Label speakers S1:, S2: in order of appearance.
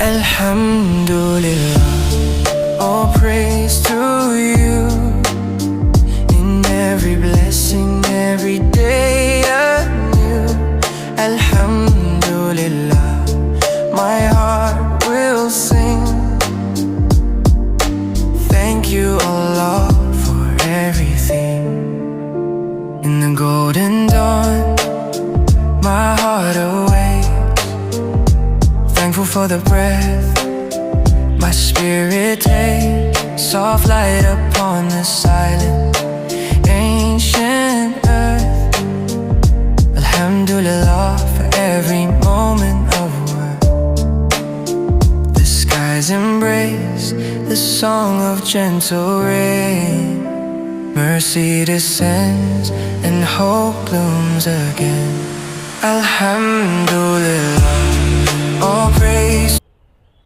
S1: Alhamdulillah, all praise to you. In every blessing, every day anew. Alhamdulillah, my heart will sing. Thank you, Allah, for everything. In the golden dawn, my heart awakes, thankful for the breath my spirit takes. Soft light upon the silent ancient earth. Alhamdulillah for every moment of worth. The skies embrace the song of gentle rain. Mercy descends and hope blooms again. Alhamdulillah, all praise